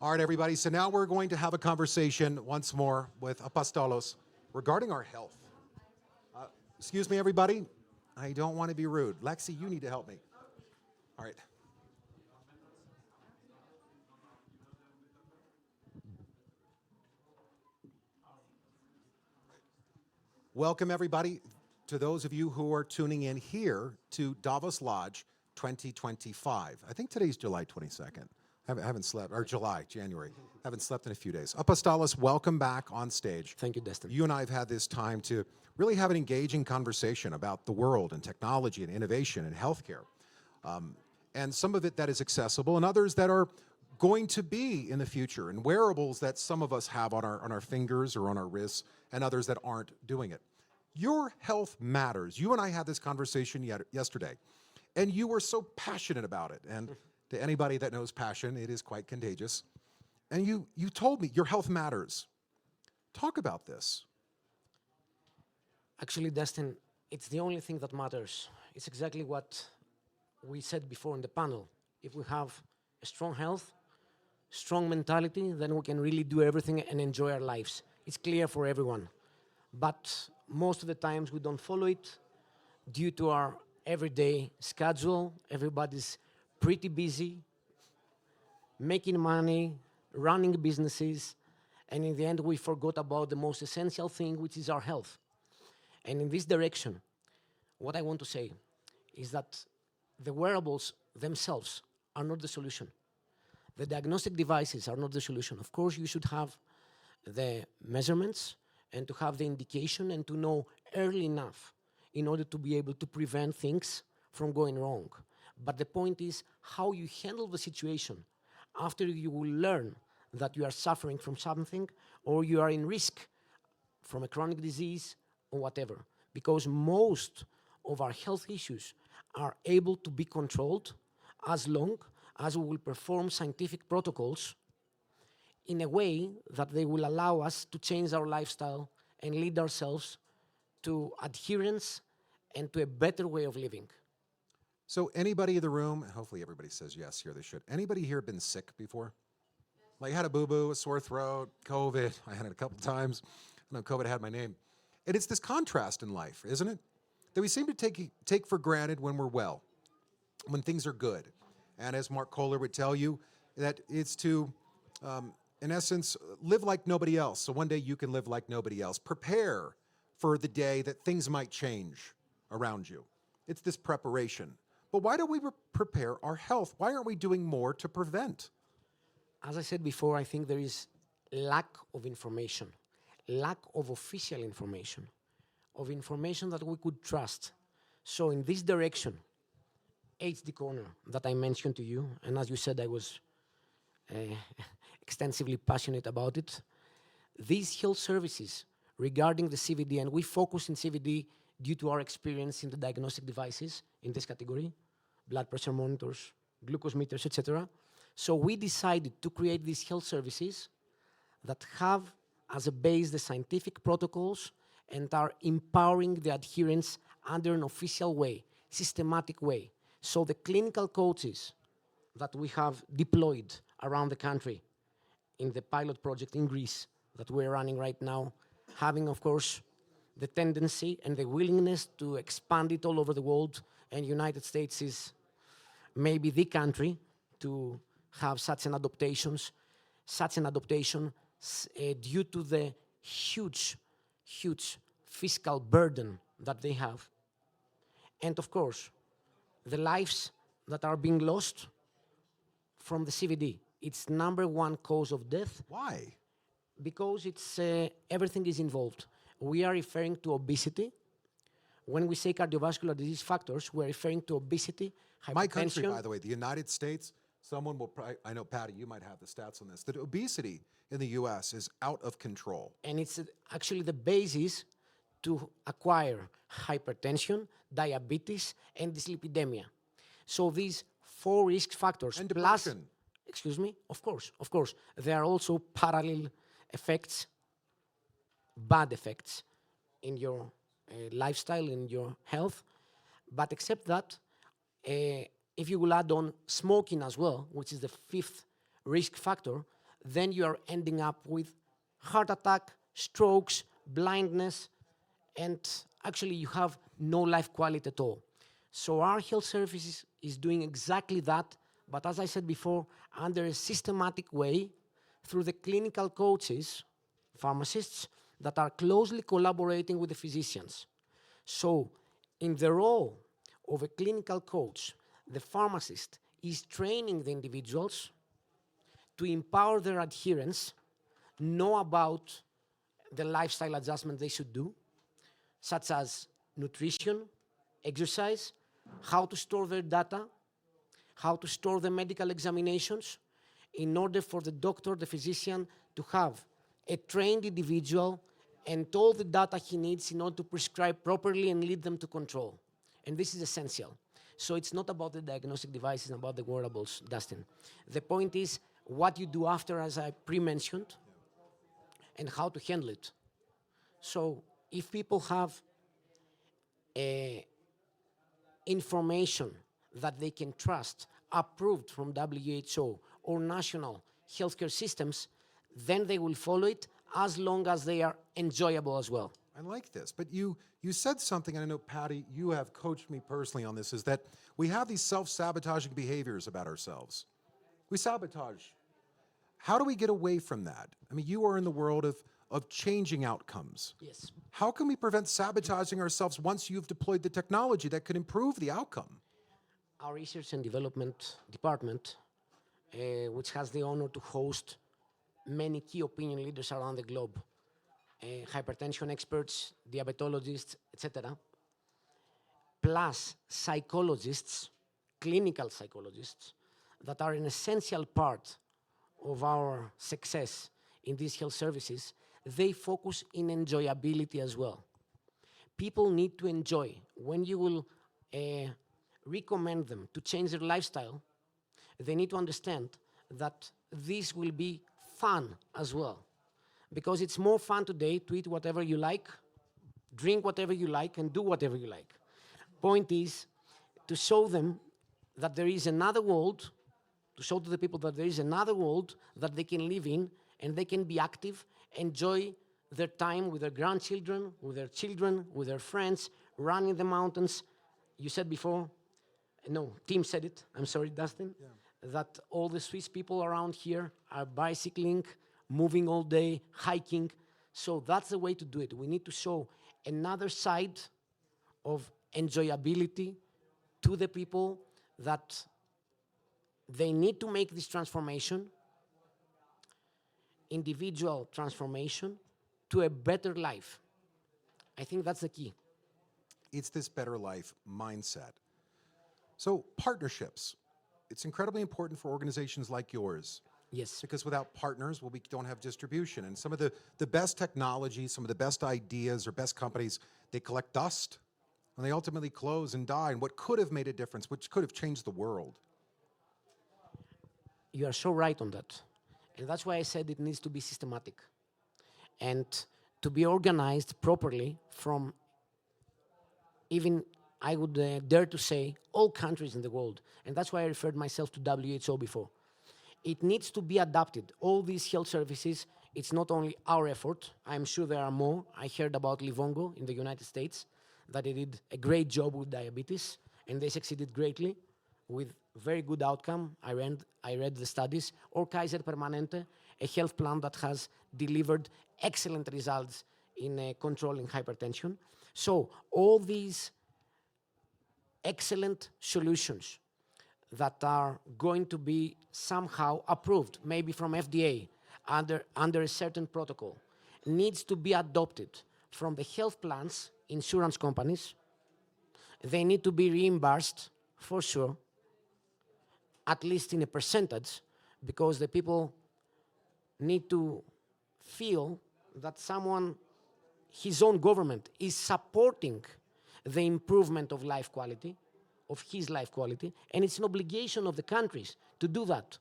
All right, everybody. So now we're going to have a conversation once more with Apostolos regarding our health. Excuse me, everybody. I don't want to be rude. Lexi, you need to help me. All right. Welcome, everybody, to those of you who are tuning in here to Davos Lodge 2025. I think today's July 22nd. I haven't slept, or January. Haven't slept in a few days. Apostolos, welcome back on stage. Thank you, Destin. You and I have had this time to really have an engaging conversation about the world and technology and innovation and healthcare. And some of it that is accessible and others that are going to be in the future, and wearables that some of us have on our fingers or on our wrists and others that aren't doing it. Your health matters. You and I had this conversation yesterday, and you were so passionate about it. And to anybody that knows passion, it is quite contagious. And you told me your health matters. Talk about this. Actually, Destin, it's the only thing that matters. It's exactly what we said before in the panel. If we have a strong health, strong mentality, then we can really do everything and enjoy our lives. It's clear for everyone. But most of the times we don't follow it due to our everyday schedule. Everybody's pretty busy, making money, running businesses, and in the end we forgot about the most essential thing, which is our health. And in this direction, what I want to say is that the wearables themselves are not the solution. The diagnostic devices are not the solution. Of course, you should have the measurements and to have the indication and to know early enough in order to be able to prevent things from going wrong. But the point is how you handle the situation after you will learn that you are suffering from something or you are in risk from a chronic disease or whatever. Because most of our health issues are able to be controlled as long as we will perform scientific protocols in a way that they will allow us to change our lifestyle and lead ourselves to adherence and to a better way of living. So anybody in the room, hopefully everybody says yes here, they should. Anybody here been sick before? Like had a boo-boo, a sore throat, COVID. I had it a couple times. I know COVID had my name. And it's this contrast in life, isn't it? That we seem to take for granted when we're well, when things are good. And as Mark Kohler would tell you, that it's to, in essence, live like nobody else. So one day you can live like nobody else. Prepare for the day that things might change around you. It's this preparation. But why don't we prepare our health? Why aren't we doing more to prevent? As I said before, I think there is lack of information, lack of official information, of information that we could trust. So in this direction, HD Corner that I mentioned to you, and as you said, I was extensively passionate about it. These health services regarding the CVD, and we focus in CVD due to our experience in the diagnostic devices in this category, blood pressure monitors, glucose meters, etc. So we decided to create these health services that have as a base the scientific protocols and are empowering the adherence under an official way, systematic way. So the clinical coaches that we have deployed around the country in the pilot project in Greece that we're running right now, having, of course, the tendency and the willingness to expand it all over the world, and United States is maybe the country to have such an adaptation due to the huge fiscal burden that they have. And of course, the lives that are being lost from the CVD. It's #1 cause of death. Why? Because it's everything is involved. We are referring to obesity. When we say cardiovascular disease factors, we're referring to obesity, hypertension. My country, by the way, the United States, someone will probably, I know, Patty, you might have the stats on this, that obesity in the U.S. is out of control. And it's actually the basis to acquire hypertension, diabetes, and dyslipidemia. So these 4 risk factors and plus, depression. excuse me, of course, there are also parallel effects, bad effects in your lifestyle, in your health. But except that, if you will add on smoking as well, which is the 5th risk factor, then you are ending up with heart attack, strokes, blindness, and actually you have no life quality at all. So our health services is doing exactly that, but as I said before, under a systematic way through the clinical coaches, pharmacists, that are closely collaborating with the physicians. So in the role of a clinical coach, the pharmacist is training the individuals to empower their adherence, know about the lifestyle adjustment they should do, such as nutrition, exercise, how to store their data, how to store the medical examinations, in order for the doctor, the physician, to have a trained individual and all the data he needs in order to prescribe properly and lead them to control. And this is essential. So it's not about the diagnostic devices and about the wearables, Dustin. The point is what you do after, as I pre-mentioned, and how to handle it. So if people have information that they can trust, approved from WHO or national healthcare systems, then they will follow it as long as they are enjoyable as well. I like this, but you said something, and I know, Patty, you have coached me personally on this, is that we have these self-sabotaging behaviors about ourselves. We sabotage. How do we get away from that? I mean, you are in the world of changing outcomes. Yes. How can we prevent sabotaging ourselves once you've deployed the technology that could improve the outcome? Our research and development department, which has the honor to host many key opinion leaders around the globe, hypertension experts, diabetologists, etc., plus psychologists, clinical psychologists, that are an essential part of our success in these health services, they focus in enjoyability as well. People need to enjoy. When you will recommend them to change their lifestyle, they need to understand that this will be fun as well. Because it's more fun today to eat whatever you like, drink whatever you like, and do whatever you like. Point is to show them that there is another world, to show to the people that there is another world that they can live in, and they can be active, enjoy their time with their grandchildren, with their children, with their friends, run in the mountains. You said before, no, Tim said it, I'm sorry, Dustin, that all the Swiss people around here are bicycling, moving all day, hiking. So that's the way to do it. We need to show another side of enjoyability to the people, that they need to make this transformation, individual transformation, to a better life. I think that's the key. It's this better life mindset. So partnerships. It's incredibly important for organizations like yours. Yes. Because without partners, well, we don't have distribution. And some of the best technologies, some of the best ideas or best companies, they collect dust and they ultimately close and die. And what could have made a difference, which could have changed the world. You are so right on that. And that's why I said it needs to be systematic and to be organized properly from, even I would dare to say, all countries in the world. And that's why I referred myself to WHO before. It needs to be adapted. All these health services, it's not only our effort. I'm sure there are more. I heard about Livongo in the United States, that they did a great job with diabetes, and they succeeded greatly with very good outcome. I read the studies. Or Kaiser Permanente, a health plan that has delivered excellent results in controlling hypertension. So all these excellent solutions that are going to be somehow approved, maybe from FDA, under a certain protocol, needs to be adopted from the health plans, insurance companies. They need to be reimbursed, for sure, at least in a percentage, because the people need to feel that someone, his own government, is supporting the improvement of life quality, of his life quality, and it's an obligation of the countries to do that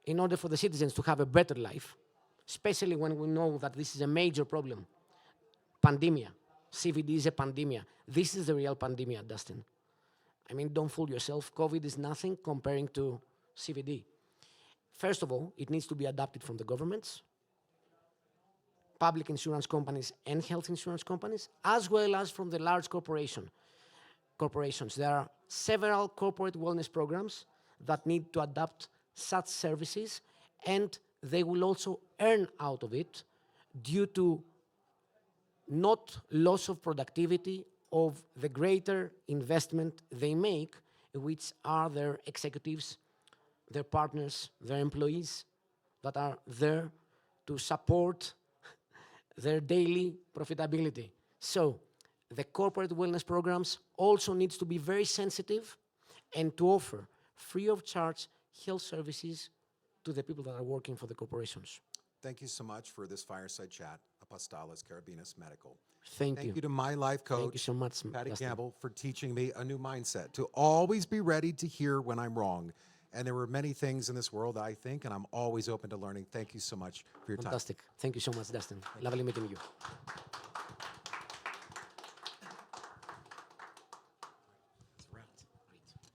in order for the citizens to have a better life, especially when we know that this is a major problem. Pandemia. CVD is a pandemia. This is the real pandemia, Dustin. I mean, don't fool yourself. COVID is nothing comparing to CVD. First of all, it needs to be adapted from the governments, public insurance companies and health insurance companies, as well as from the large corporations. There are several corporate wellness programs that need to adapt such services, and they will also earn out of it due to not loss of productivity of the greater investment they make, which are their executives, their partners, their employees that are there to support their daily profitability. So the corporate wellness programs also needs to be very sensitive and to offer free of charge health services to the people that are working for the corporations. Thank you so much for this fireside chat, Apostolos, Karabinis Medical. Thank Thank you. you to my life coach, Thank you so much, Patty Dustin. Campbell, for teaching me a new mindset, to always be ready to hear when I'm wrong. And there were many things in this world, I think, and I'm always open to learning. Thank you so much for your time. Fantastic. Thank you so much, Dustin. Lovely meeting you.